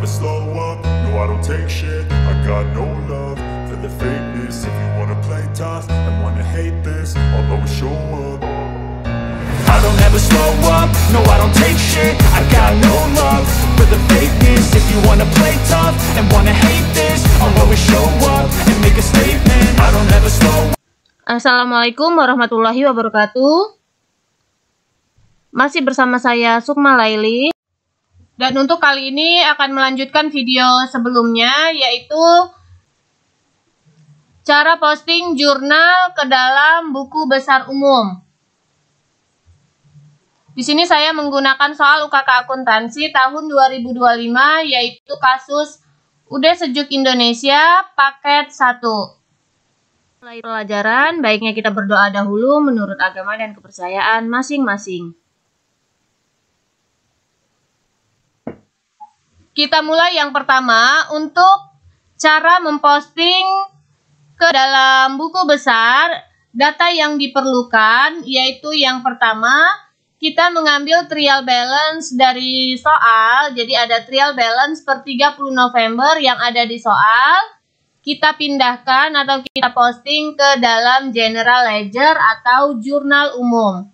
never slow up, no I don't take shit. I got no love for the fakeness. If you wanna play tough and wanna hate this, I'll always show up. I don't ever slow up, no I don't take shit. I got no love for the fakeness. If you wanna play tough and wanna hate this, I'll always show up and make a statement. I don't ever slow up. Assalamualaikum warahmatullahi wabarakatuh. Masih bersama saya Sukma Laili. Dan untuk kali ini akan melanjutkan video sebelumnya, yaitu cara posting jurnal ke dalam buku besar umum. Di sini saya menggunakan soal UKK akuntansi tahun 2025, yaitu kasus UD Sejuk Indonesia paket 1. Mulai pelajaran, baiknya kita berdoa dahulu menurut agama dan kepercayaan masing-masing. Kita mulai yang pertama untuk cara memposting ke dalam buku besar data yang diperlukan, yaitu yang pertama kita mengambil trial balance dari soal. Jadi ada trial balance per 30 November yang ada di soal. Kita pindahkan atau kita posting ke dalam general ledger atau jurnal umum.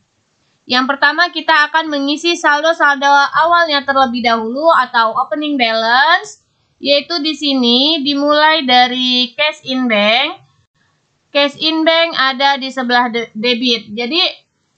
Yang pertama kita akan mengisi saldo-saldo awalnya terlebih dahulu atau opening balance, yaitu di sini dimulai dari cash in bank. Cash in bank ada di sebelah debit. Jadi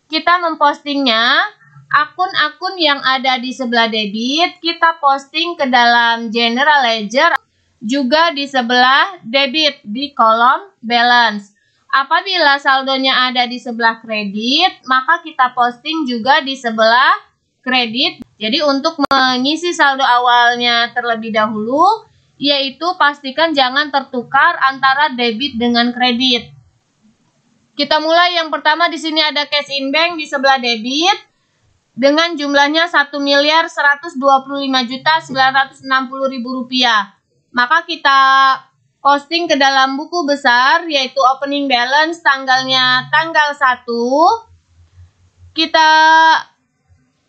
kita mempostingnya akun-akun yang ada di sebelah debit, kita posting ke dalam general ledger, juga di sebelah debit di kolom balance. Apabila saldonya ada di sebelah kredit, maka kita posting juga di sebelah kredit. Jadi untuk mengisi saldo awalnya terlebih dahulu, yaitu pastikan jangan tertukar antara debit dengan kredit. Kita mulai yang pertama, di sini ada cash in bank di sebelah debit dengan jumlahnya 1.125.960.000 rupiah. Maka kita posting ke dalam buku besar, yaitu opening balance tanggalnya tanggal 1. Kita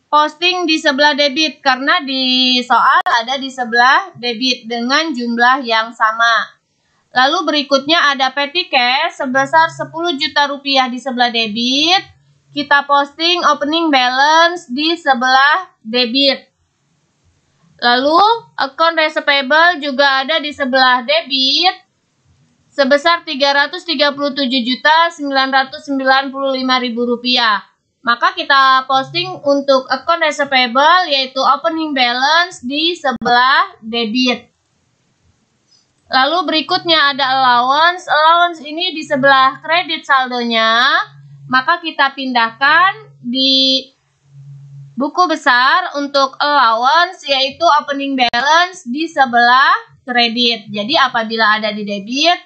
posting di sebelah debit karena di soal ada di sebelah debit dengan jumlah yang sama. Lalu berikutnya ada petty cash sebesar 10 juta rupiah di sebelah debit. Kita posting opening balance di sebelah debit. Lalu account receivable juga ada di sebelah debit sebesar 337.995.000 rupiah. Maka kita posting untuk account receivable, yaitu opening balance di sebelah debit. Lalu berikutnya ada allowance. Allowance ini di sebelah kredit saldonya. Maka kita pindahkan di buku besar untuk allowance, yaitu opening balance di sebelah kredit. Jadi apabila ada di debit,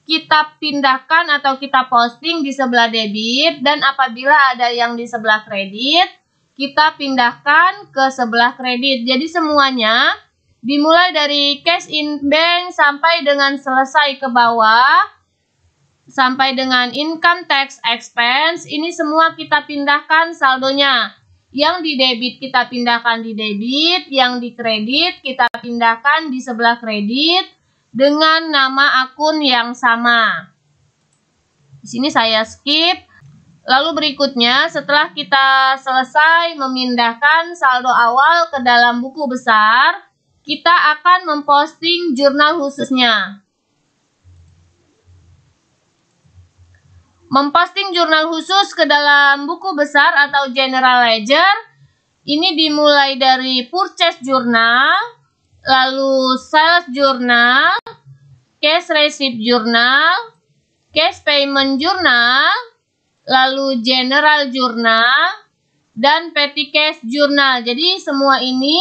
kita pindahkan atau kita posting di sebelah debit. Dan apabila ada yang di sebelah kredit, kita pindahkan ke sebelah kredit. Jadi semuanya dimulai dari cash in bank sampai dengan selesai ke bawah, sampai dengan income tax expense, ini semua kita pindahkan saldonya. Yang di debit kita pindahkan di debit, yang di kredit kita pindahkan di sebelah kredit dengan nama akun yang sama. Di sini saya skip. Lalu berikutnya, setelah kita selesai memindahkan saldo awal ke dalam buku besar, kita akan memposting jurnal khususnya. Memposting jurnal khusus ke dalam buku besar atau general ledger, ini dimulai dari purchase journal, lalu sales journal, cash receipt journal, cash payment journal, lalu general journal, dan petty cash journal. Jadi semua ini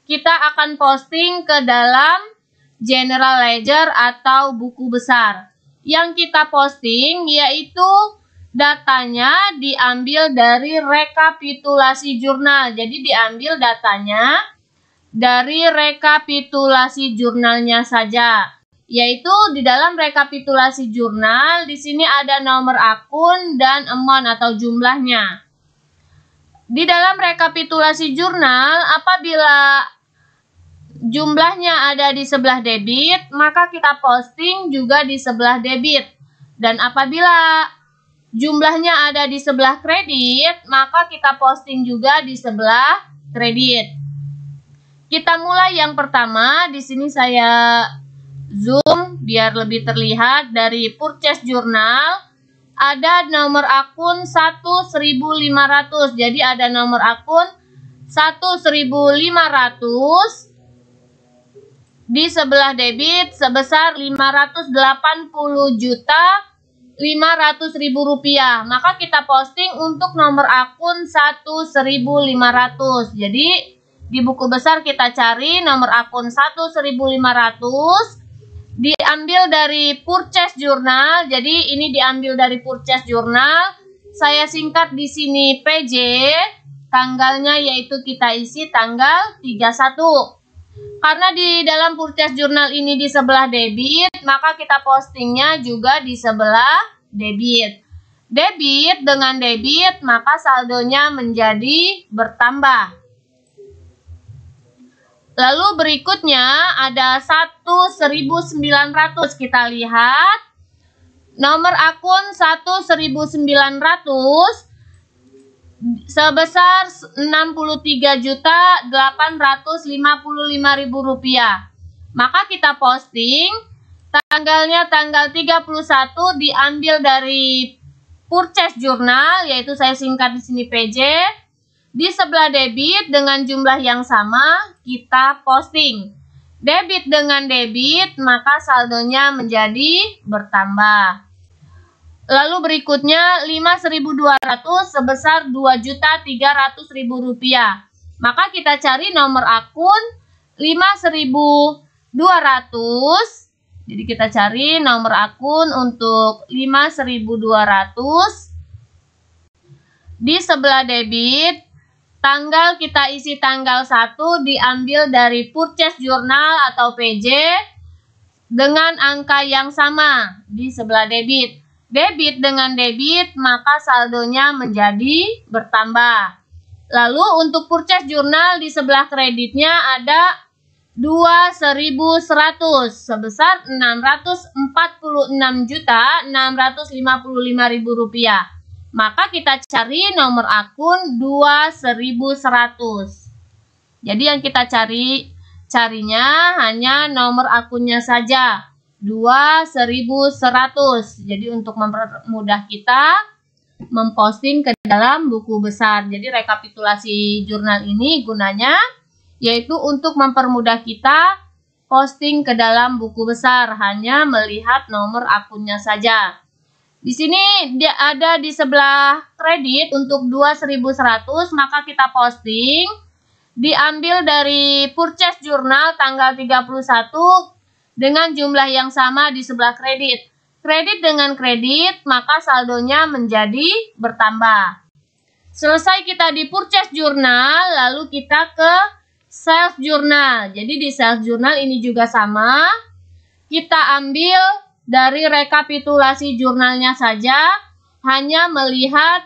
kita akan posting ke dalam general ledger atau buku besar. Yang kita posting yaitu datanya diambil dari rekapitulasi jurnal. Jadi diambil datanya dari rekapitulasi jurnalnya saja. Yaitu di dalam rekapitulasi jurnal, di sini ada nomor akun dan amount atau jumlahnya. Di dalam rekapitulasi jurnal, apabila jumlahnya ada di sebelah debit, maka kita posting juga di sebelah debit. Dan apabila jumlahnya ada di sebelah kredit, maka kita posting juga di sebelah kredit. Kita mulai yang pertama. Di sini saya zoom biar lebih terlihat. Dari purchase journal ada nomor akun 1.500. Jadi ada nomor akun 1.500 di sebelah debit sebesar 580.500.000 rupiah. Maka kita posting untuk nomor akun 1.500. Jadi di buku besar kita cari nomor akun 1.500, diambil dari purchase journal. Jadi ini diambil dari purchase journal. Saya singkat di sini PJ. Tanggalnya yaitu kita isi tanggal 31. Karena di dalam purchase journal ini di sebelah debit, maka kita postingnya juga di sebelah debit. Debit dengan debit, maka saldonya menjadi bertambah. Lalu berikutnya ada 1.900. Kita lihat nomor akun 1.900 sebesar 63.855.000 rupiah. Maka kita posting tanggalnya tanggal 31, diambil dari purchase journal, yaitu saya singkat di sini PJ. Di sebelah debit dengan jumlah yang sama kita posting. Debit dengan debit, maka saldonya menjadi bertambah. Lalu berikutnya 5.200 sebesar 2.300.000 rupiah. Maka kita cari nomor akun 5.200. Jadi kita cari nomor akun untuk 5.200. Di sebelah debit, tanggal kita isi tanggal 1, diambil dari purchase journal atau PJ dengan angka yang sama di sebelah debit. Debit dengan debit, maka saldonya menjadi bertambah. Lalu untuk purchase journal di sebelah kreditnya ada 2.100 sebesar 646.655.000 rupiah. Maka kita cari nomor akun 2.100. Jadi yang kita carinya hanya nomor akunnya saja, 2.100. Jadi untuk mempermudah kita memposting ke dalam buku besar. Jadi rekapitulasi jurnal ini gunanya yaitu untuk mempermudah kita posting ke dalam buku besar, hanya melihat nomor akunnya saja. Di sini dia ada di sebelah kredit untuk 2.100, maka kita posting diambil dari purchase journal tanggal 31 dengan jumlah yang sama di sebelah kredit. Kredit dengan kredit, maka saldonya menjadi bertambah. Selesai kita di purchase journal, lalu kita ke sales journal. Jadi di sales journal ini juga sama. Kita ambil dari rekapitulasi jurnalnya saja, hanya melihat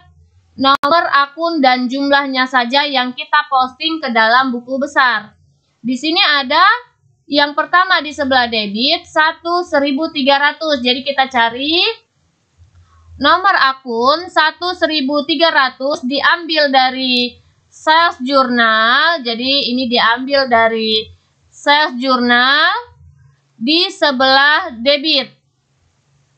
nomor akun dan jumlahnya saja yang kita posting ke dalam buku besar. Di sini ada yang pertama di sebelah debit 1.300. Jadi kita cari nomor akun 1.300, diambil dari sales journal. Jadi ini diambil dari sales journal di sebelah debit.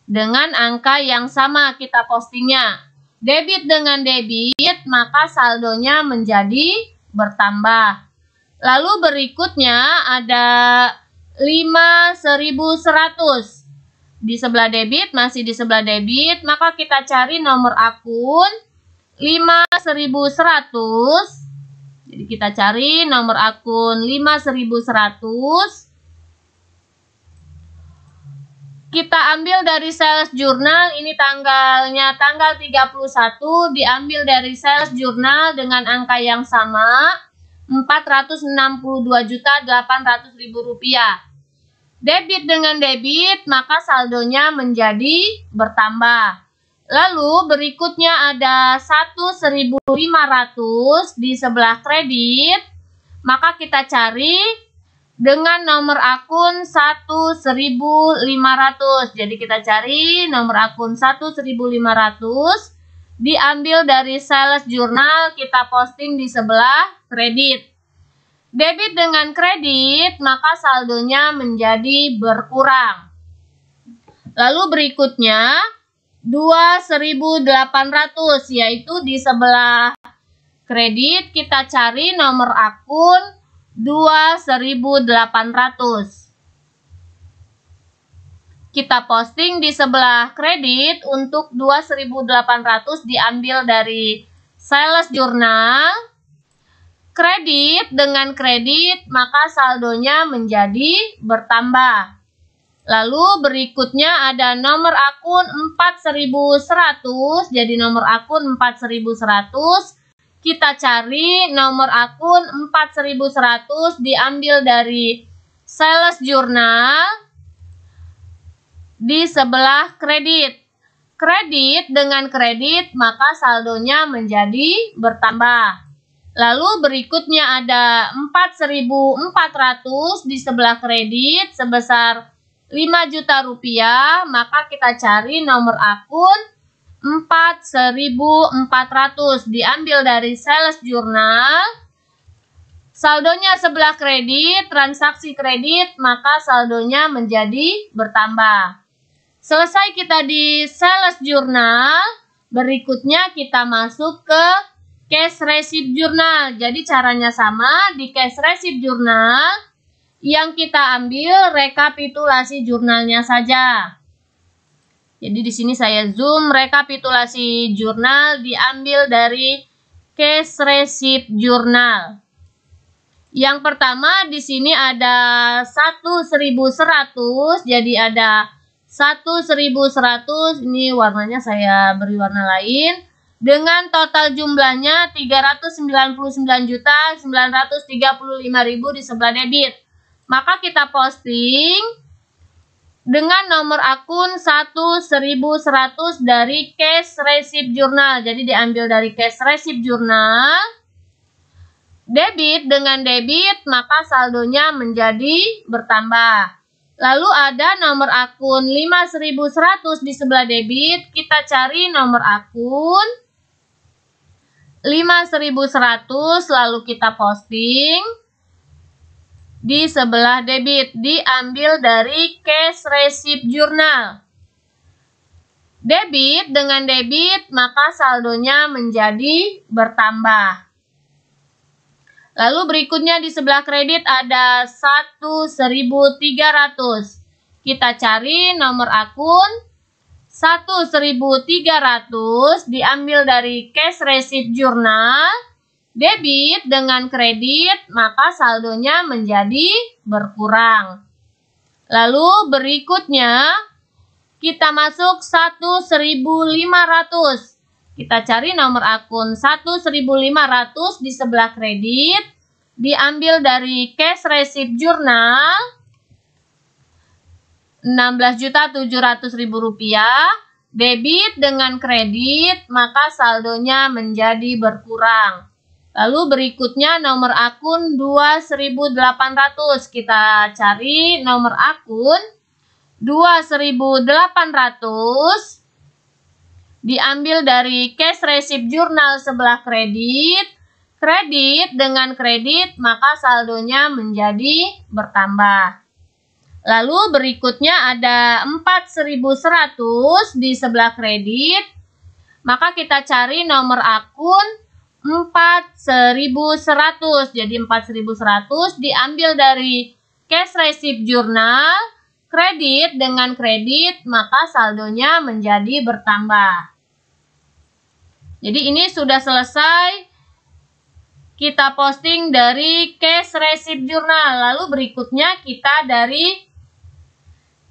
Dengan angka yang sama kita postingnya. Debit dengan debit, maka saldonya menjadi bertambah. Lalu berikutnya ada 5.100. Di sebelah debit, masih di sebelah debit, maka kita cari nomor akun 5.100. Jadi kita cari nomor akun 5.100. Kita ambil dari sales journal, ini tanggalnya tanggal 31, diambil dari sales journal dengan angka yang sama, 462.800.000 rupiah. Debit dengan debit, maka saldonya menjadi bertambah. Lalu berikutnya ada 1.500 di sebelah kredit, maka kita cari dengan nomor akun 1.500. Jadi kita cari nomor akun 1.500, diambil dari sales jurnal, kita posting di sebelah kredit. Debit dengan kredit, maka saldonya menjadi berkurang. Lalu berikutnya 2.800, yaitu di sebelah kredit kita cari nomor akun 2.800. Kita posting di sebelah kredit untuk 2.800, diambil dari sales jurnal. Kredit dengan kredit, maka saldonya menjadi bertambah. Lalu berikutnya ada nomor akun 4.100. Jadi nomor akun 4.100. Kita cari nomor akun 4.100, diambil dari sales jurnal di sebelah kredit. Kredit dengan kredit, maka saldonya menjadi bertambah. Lalu berikutnya ada 4.400 di sebelah kredit sebesar 5 juta rupiah, maka kita cari nomor akun 4.400, diambil dari sales jurnal. Saldonya sebelah kredit, transaksi kredit, maka saldonya menjadi bertambah. Selesai kita di sales jurnal, berikutnya kita masuk ke cash receipt jurnal. Jadi caranya sama, di cash receipt jurnal yang kita ambil rekapitulasi jurnalnya saja. Jadi di sini saya zoom rekapitulasi jurnal, diambil dari cash receipt jurnal. Yang pertama di sini ada 1.100, jadi ada 1.100, ini warnanya saya beri warna lain. Dengan total jumlahnya 399.935.000 di sebelah debit. Maka kita posting dengan nomor akun 1.100 dari cash receipt jurnal. Jadi diambil dari cash receipt jurnal. Debit dengan debit, maka saldonya menjadi bertambah. Lalu ada nomor akun 5.100 di sebelah debit. Kita cari nomor akun 5.100, lalu kita posting di sebelah debit, diambil dari cash receipt jurnal. Debit dengan debit, maka saldonya menjadi bertambah. Lalu berikutnya di sebelah kredit ada 1.300. Kita cari nomor akun 1.300, diambil dari cash receipt jurnal. Debit dengan kredit, maka saldonya menjadi berkurang. Lalu berikutnya kita masuk 1.500. Kita cari nomor akun 1.500 di sebelah kredit, diambil dari cash receipt jurnal 16.700.000 rupiah. Debit dengan kredit, maka saldonya menjadi berkurang. Lalu berikutnya nomor akun 2.800. Kita cari nomor akun 2.800, diambil dari cash receipt jurnal sebelah kredit. Kredit dengan kredit, maka saldonya menjadi bertambah. Lalu berikutnya ada 4.100 di sebelah kredit. Maka kita cari nomor akun 4.100. Jadi 4.100 diambil dari cash receipt jurnal. Kredit dengan kredit, maka saldonya menjadi bertambah. Jadi ini sudah selesai kita posting dari cash receipt jurnal. Lalu berikutnya kita dari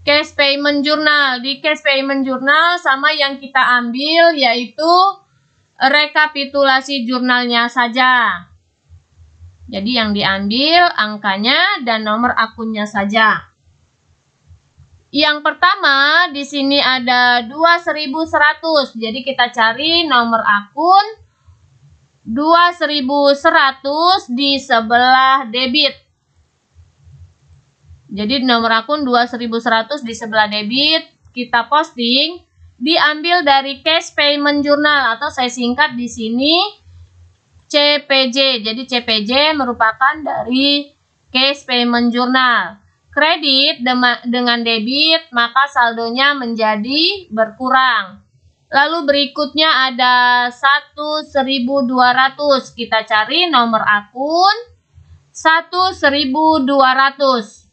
cash payment jurnal. Di cash payment jurnal sama yang kita ambil, yaitu rekapitulasi jurnalnya saja. Jadi yang diambil angkanya dan nomor akunnya saja. Yang pertama di sini ada 2.100. Jadi kita cari nomor akun 2.100 di sebelah debit. Jadi nomor akun 2100 di sebelah debit, kita posting, diambil dari cash payment journal atau saya singkat di sini CPJ. Jadi CPJ merupakan dari cash payment journal. Kredit dengan debit, maka saldonya menjadi berkurang. Lalu berikutnya ada 1.200. Kita cari nomor akun 1.200.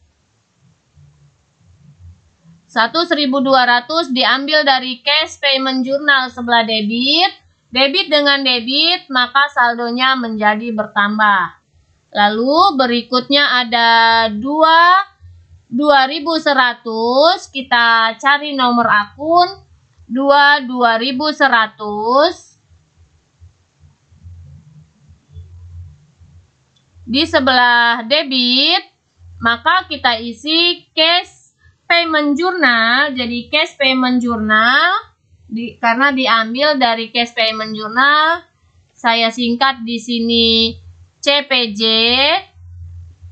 1.200 diambil dari cash payment journal sebelah debit. Debit dengan debit, maka saldonya menjadi bertambah. Lalu berikutnya ada 2.100. Kita cari nomor akun 2.100. Di sebelah debit, maka kita isi cash payment journal. Jadi cash payment journal karena diambil dari cash payment journal, saya singkat di sini CPJ.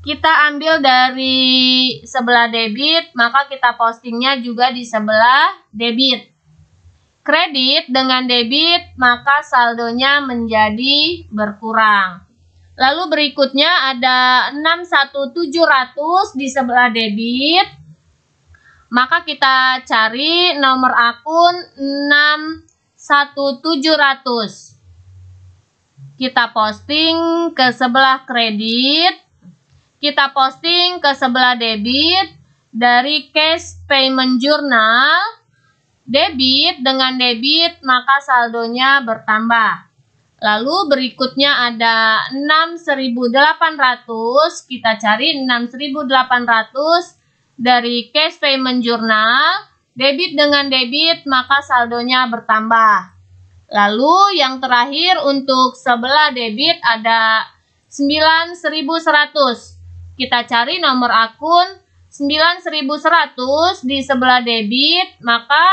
Kita ambil dari sebelah debit, maka kita postingnya juga di sebelah debit. Kredit dengan debit, maka saldonya menjadi berkurang. Lalu berikutnya ada 61.700 di sebelah debit. Maka kita cari nomor akun 61.700. Kita posting ke sebelah kredit. Kita posting ke sebelah debit dari cash payment journal. Debit dengan debit, maka saldonya bertambah. Lalu berikutnya ada 6.800. Kita cari 6.800 dari cash payment journal. Debit dengan debit, maka saldonya bertambah. Lalu yang terakhir untuk sebelah debit ada 9.100. Kita cari nomor akun 9.100 di sebelah debit, maka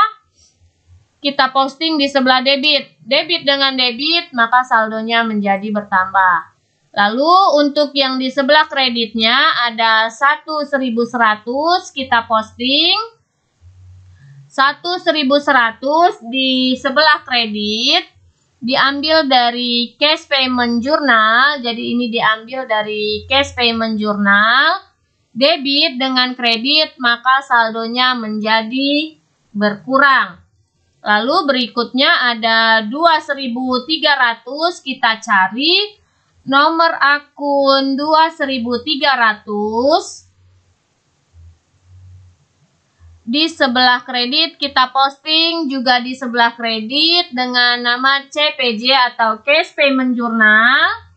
kita posting di sebelah debit. Debit dengan debit, maka saldonya menjadi bertambah. Lalu untuk yang di sebelah kreditnya ada 1.100. Kita posting 1.100 di sebelah kredit. Diambil dari cash payment journal. Jadi ini diambil dari cash payment journal. Debit dengan kredit, maka saldonya menjadi berkurang. Lalu berikutnya ada 2.300. Kita cari nomor akun 2.300. Di sebelah kredit kita posting juga di sebelah kredit dengan nama CPJ atau cash payment journal.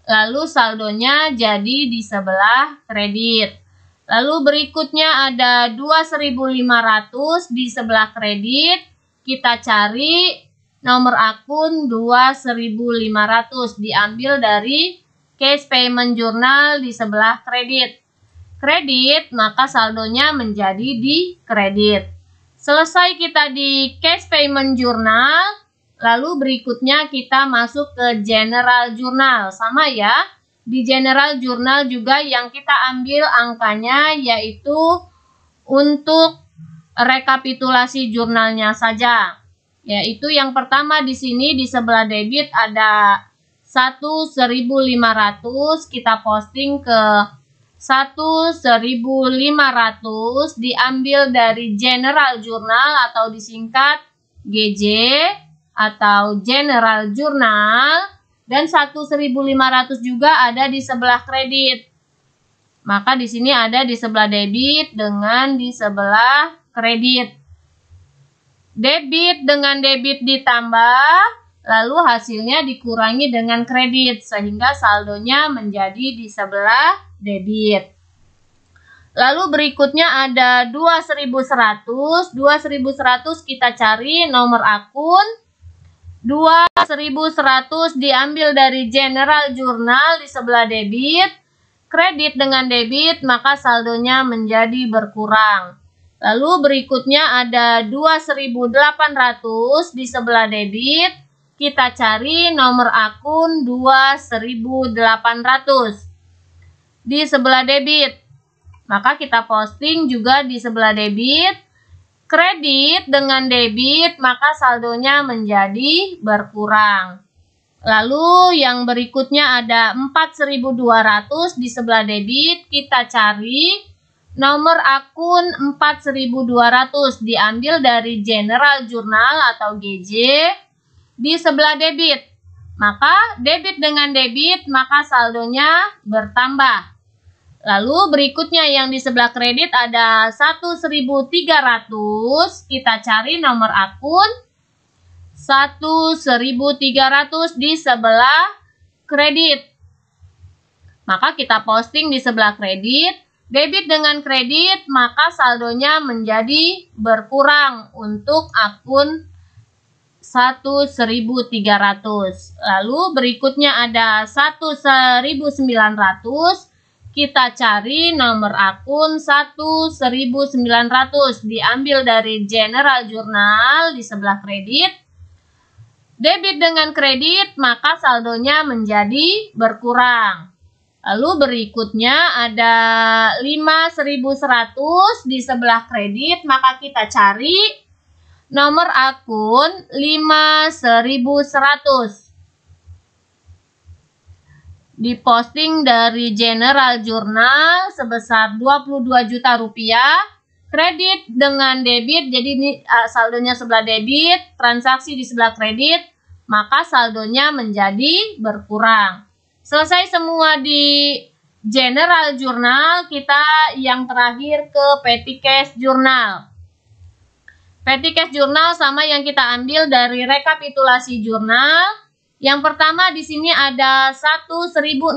Lalu saldonya jadi di sebelah kredit. Lalu berikutnya ada 2.500 di sebelah kredit. Kita cari nomor akun 2.500. Diambil dari cash payment journal di sebelah kredit. Kredit, maka saldonya menjadi di kredit. Selesai kita di cash payment journal, lalu berikutnya kita masuk ke general journal. Sama ya, di general journal juga yang kita ambil angkanya yaitu untuk rekapitulasi jurnalnya saja. Yaitu yang pertama di sini di sebelah debit ada 1.500, kita posting ke 1.500, diambil dari general journal atau disingkat GJ atau general journal, dan 1.500 juga ada di sebelah kredit. Maka di sini ada di sebelah debit dengan di sebelah kredit. Debit dengan debit ditambah, lalu hasilnya dikurangi dengan kredit sehingga saldonya menjadi di sebelah debit. Lalu berikutnya ada 2.100. 2.100 kita cari nomor akun 2.100, diambil dari general journal di sebelah debit. Kredit dengan debit, maka saldonya menjadi berkurang. Lalu berikutnya ada 2.800 di sebelah debit. Kita cari nomor akun 2.800 di sebelah debit, maka kita posting juga di sebelah debit. Kredit dengan debit, maka saldonya menjadi berkurang. Lalu yang berikutnya ada 4.200 di sebelah debit, kita cari nomor akun 4.200 diambil dari General Journal atau GJ di sebelah debit. Maka debit dengan debit, maka saldonya bertambah. Lalu berikutnya yang di sebelah kredit ada 1.300, kita cari nomor akun 1.300 di sebelah kredit. Maka kita posting di sebelah kredit, debit dengan kredit, maka saldonya menjadi berkurang untuk akun 1.300. Lalu berikutnya ada 1.900, kita cari nomor akun 1.900 diambil dari General Journal di sebelah kredit. Debit dengan kredit, maka saldonya menjadi berkurang. Lalu berikutnya ada 5.100 di sebelah kredit, maka kita cari nomor akun 5.100. Diposting dari General Journal sebesar 22 juta rupiah. Kredit dengan debit, jadi ini saldonya sebelah debit, transaksi di sebelah kredit, maka saldonya menjadi berkurang. Selesai semua di General Journal, kita yang terakhir ke Petty Cash Journal. Petty Cash Journal sama yang kita ambil dari rekapitulasi jurnal. Yang pertama di sini ada 1.600.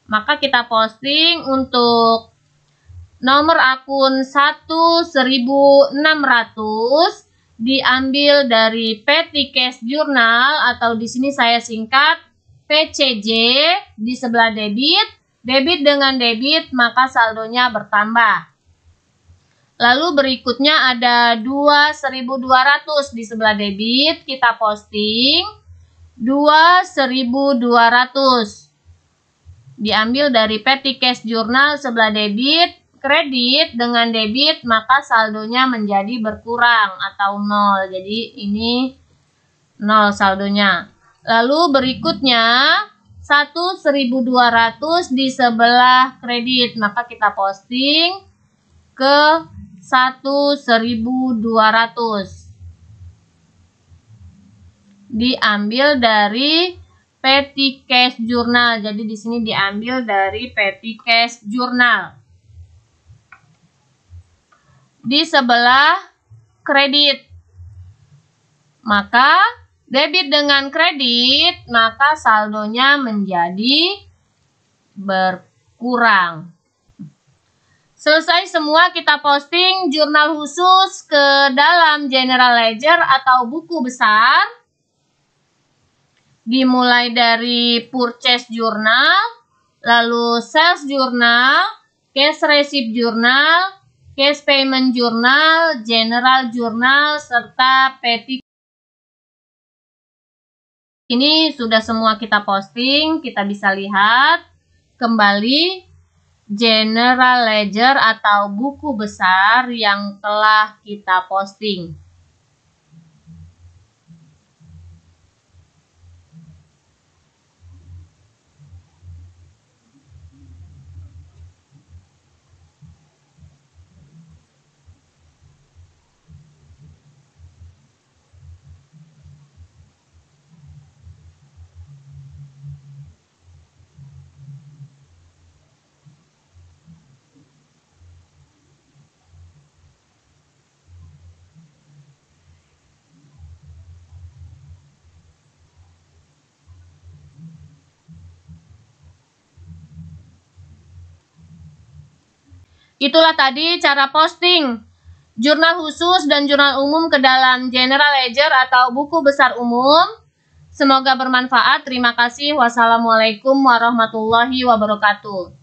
Maka kita posting untuk nomor akun 1.600 diambil dari Petty Cash Journal atau di sini saya singkat PCJ di sebelah debit. Debit dengan debit, maka saldonya bertambah. Lalu berikutnya ada 2.200 di sebelah debit, kita posting 2.200 diambil dari Petty Cash Journal sebelah debit. Kredit dengan debit, maka saldonya menjadi berkurang atau 0. Jadi ini 0 saldonya. Lalu berikutnya 1.200 di sebelah kredit, maka kita posting ke 1.200 diambil dari Petty Cash Journal. Jadi di sini diambil dari Petty Cash Journal. Di sebelah kredit, maka debit dengan kredit, maka saldonya menjadi berkurang. Selesai semua, kita posting jurnal khusus ke dalam General Ledger atau buku besar. Dimulai dari Purchase Journal, lalu Sales Journal, Cash Receipt Journal, Cash Payment Journal, General Journal, serta Petty. Ini sudah semua kita posting, kita bisa lihat kembali General Ledger atau buku besar yang telah kita posting. Itulah tadi cara posting jurnal khusus dan jurnal umum ke dalam General Ledger atau buku besar umum. Semoga bermanfaat. Terima kasih. Wassalamualaikum warahmatullahi wabarakatuh.